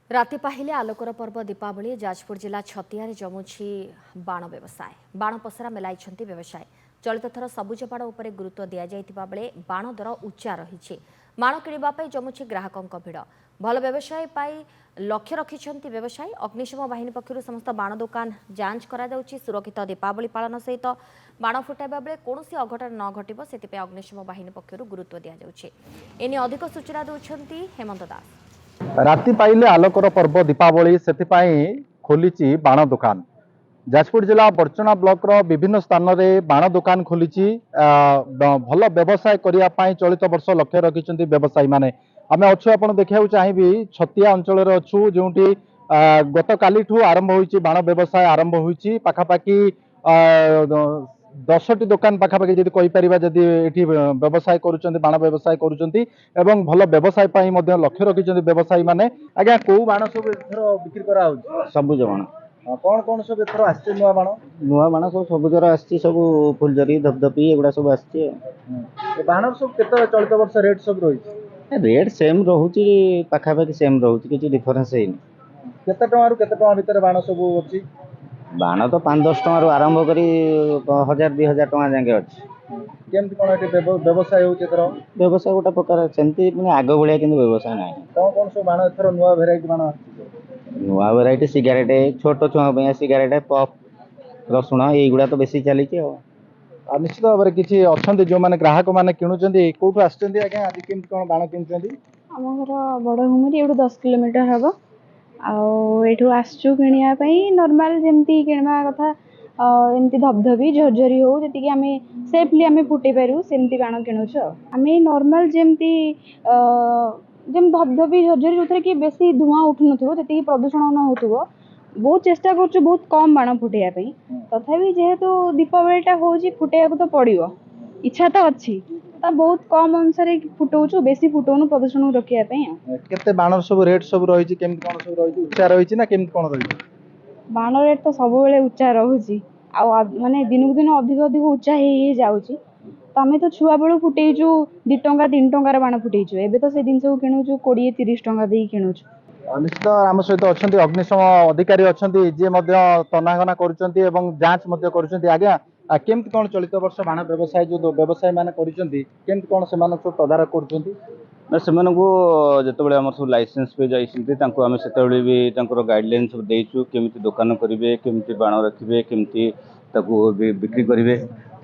राति पाहिले आलोकर पर्व दीपावली जाजपुर जिला छतियारे जमुछि बाण व्यवसाय बाण पसरा मेलाई व्यवसाय चलित थर सबुज बाण उपर गुरुत्व दि जाइतिबा बेले बाण दर उच्चा रही बाण किणवा जमुछि ग्राहकों भिड़ भल व्यवसाय पाई लक्ष्य रखिंट व्यवसायी अग्निशम बाहिनी पक्षर समस्त बाण दुकान जांच करा सुरक्षित दीपावली पालन सहित बाण फुटाइबा बेले कौन अघटन न घटिब से अग्निशम बाहिनी पक्षर गुरुत्व दि जाउछि एने अधिक सूचना देउछन्ति हेमंत दास। राति पाइले आलोकर पर्व दीपावली से खोली बाण दुकान जाजपुर जिला बर्चना ब्लॉक रो विभिन्न स्थान में बाण दुकान खोली भल व्यवसाय करने चलित वर्ष लक्ष्य रखिंट व्यवसायी माने आम अच्छु आप देखा चाहिए छतिया अंचल अच्छु जो गत काली आरंभ हो बाण व्यवसाय आरंभ हो पाखापाखि 10टी दुकान पाखापाखि जदि कहीपर जदि ये व्यवसाय करुँच बाण व्यवसाय करुँच भल व्यवसाय लक्ष्य रखिंट व्यवसायी माने आज्ञा कौ बाण सब बिक्री करा सबुज बाण कौन कौन सब एथर आछे नुआ बाण सब सबुजर आछी सब फुलझरी धपधपी एगुड़ा सब आछे बाण सब केते चलित वर्ष रेट सब रही रेट सेम रोची पाखापाखि सेम रोची किसी डिफरेंस है केते टंका केते टंका भितर बाण सब अछि बाण तो 5-10 टंका आरंभ करी 1000-2000 टंका जाके अच्छी केमती कोन एटी व्यवसाय होचे एथर व्यवसाय गोटा प्रकार सेमती माने आग भलिया किंतु व्यवसाय नाही कौन कौन सब बाण एथर नुआ वेराइटी बाण नुआ वेराइटी सिगारेट छोट छुआ पे सिगारेट पप रसुण एगुड़ा तो बेसी चली निश्चित भाव में किसी अच्छा जो मैंने ग्राहक मैंने किणुच्च कौटू आज्ञा आज केमती कौन बाण किणुच्च आम घर बड़ घुमुरी एठू 10 किलोमीटर हम आठू आसचु कि नॉर्मल जमती किणवा कथा एमती धबधबी झरझरी हो जी आम सेफली आम फुटे पारू सेमती बाण किणुच आम नॉर्मल जमती जम धबधबी झरझरी जो कि बेसी धुआं उठु जी प्रदूषण न हो बहुत चेष्टा कर बहुत कम बाण फुटेबा तथापि जेहेतु दीपावलीटा हो फुटेबा तो पड़ो इच्छा तो अच्छी बहुत कम अनुसार फुटाऊ बेसी फुटाऊनु प्रदूषण रोकने केते बाण सब रेट सब रही केमती कौन सब रही उच्चा रही ना केमती कौन रही बाण रेट तो सब उच्चा रोचे माने दिन को दिन अधिक अधिक उच्चा हो जाऊँगी तो आम तो छुआ बेलू फुटेचु 2 टंका 3 टंकार बाण फुटेचु एबे तो से जिन को किणुचु 20-30 टंका दे किणुचु निश्चित आम सहित अच्छा अग्निशम अधिकारी अच्छा जी तनाघना कर आज्ञा केमती कौन चलित वर्ष बाण व्यवसाय जो व्यवसायी मैंने करमती कौन से सब तदारख कर जिते आम सब लाइसेंस पे जाते भी गाइडलाइन सब देचु केमी दुकान करेंगे केमी बाण रखिए केमी बिक्री करेंगे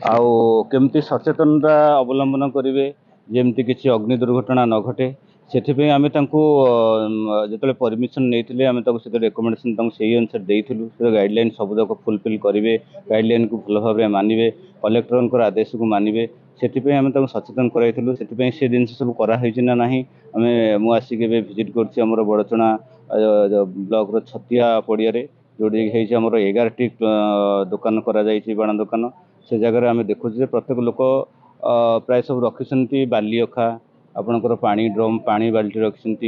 आमती सचेतनता अवलंबन करेंगे जमती किसी अग्नि दुर्घटना न घटे से आम जो परमिशन नहीं आम रेकमेंडेसन से अनुसार देलु गाइडलाइन सब जाक फुलफिल करेंगे गाइडलाइन को भल भाव मानवे कलेक्टर आदेश को मानवे से आम सचेतन कराइलु से जिन सब कराई ना ना आम मुझे भिजिट कर बड़चना ब्लॉक छतिया पड़िया जोटी आमर 11टी दुकान बाण दुकान से जगह आम देखु प्रत्येक लोक प्राय सब रखिंट बाली अखा आपणकर पानी ड्रम पानी बाल्टी रखिंट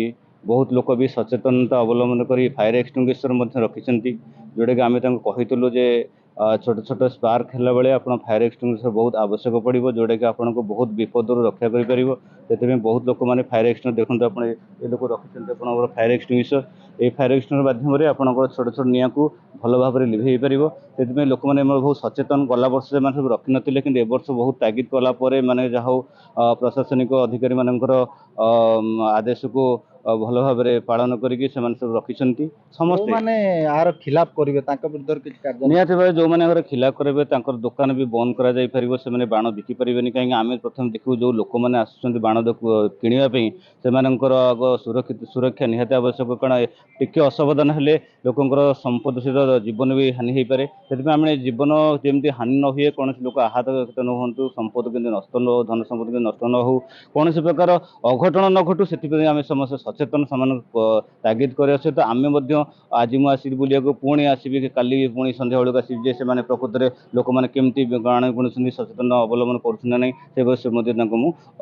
बहुत लोक भी सचेतनता अवलंबन कर फायर एक्सटिंग्विशर रखिंट जोटा कि आम कहूँ जे छोट छोट स्पार्क है बेले आप फायर एक्सटिंग्विशर बहुत आवश्यक पड़ो जोटा कि आपको बहुत विपद रक्षा कर बहुत लोक मैंने फायर एक्सटिंग देखते आप ये लोक रखिंट आप फायर एक्सटिंग्विशर ये फायर एक्सटिंग माध्यम आप छोट छोट निआ को भल भाव में लिभे पार से लोक मैंने बहुत सचेतन गला वर्ष से सब रखी ना कि वर्ष बहुत तागिद कलापर मैंने जहाँ प्रशासनिक अधिकारी मानकर आदेश को भल भाव में पालन करके सब रखिंट समस्त मैंने यार खिलाफ करेंगे निहत भाव जो मैंने खिलाफ करेंगे दुकान भी बंद कर से बाण बिकी पारे कहीं आम प्रथम देखू जो लोक मैंने आसुँच बाण किणापी से आग सुरक्षा निहत आवश्यक कारण टिके असवधान हेले लोकंर संपद सहित जीवन भी हानि हो पारे से आम जीवन जमी हानि न हुए कौन लोक आहत न हूँ संपद के नष्ट न हो धन संपद के नष्ट न हो कौन प्रकार अघटन न घटू से आम समस्त सचेतन से तागिद करने सहित आम आज मुझे बुलिया पुणी आसबि काली पुणी संध्या बेलू आसबि से प्रकृत में लोक मैंने केमती बाण किणुच्च सचेतन अवलंबन कर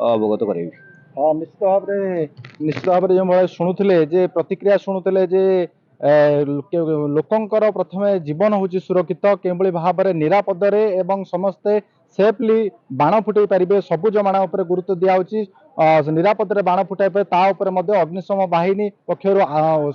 अवगत करें। हाँ निश्चित भाव जो शुणुले जे प्रतिक्रिया शुणुले जे लोकंकर प्रथमे जीवन हूँ सुरक्षित के भाव में निरापद एवं समस्ते सेफली बाण फुटे पारे सबुज बाण उपर गुरुत्व दिया ନିରାପଦରେ ବାଣ ଫୁଟାଇବେ ତା ଉପରେ ମଧ୍ୟ ଅଗ୍ନିଶମ ବାହିନୀ ପକ୍ଷରୁ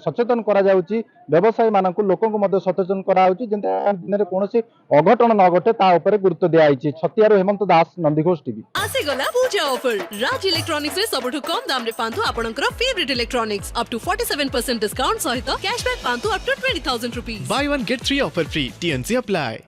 ସଚେତନ କରାଯାଉଛି। ବ୍ୟବସାୟୀ ମାନଙ୍କୁ ଲୋକଙ୍କୁ ମଧ୍ୟ ସଚେତନ କରାଯାଉଛି ଯେମିତି ଦିନରେ କୌଣସି ଅଘଟଣ ନ ଘଟେ ତା ଉପରେ ଗୁରୁତ୍ୱ ଦିଆଯାଇଛି। ଛତିଆରୁ ହେମନ୍ତ ଦାସ, ନନ୍ଦିଘୋଷ ଟିଭି। आसीगला पूजा ऑफर राज इलेक्ट्रॉनिक्स रे सबठु कम दाम रे पांतु आपनकर favourite electronics up to 47% discount सहित कैशबैक पांतु up to 20,000 rupees. Buy one get 3 offer free. TNC apply.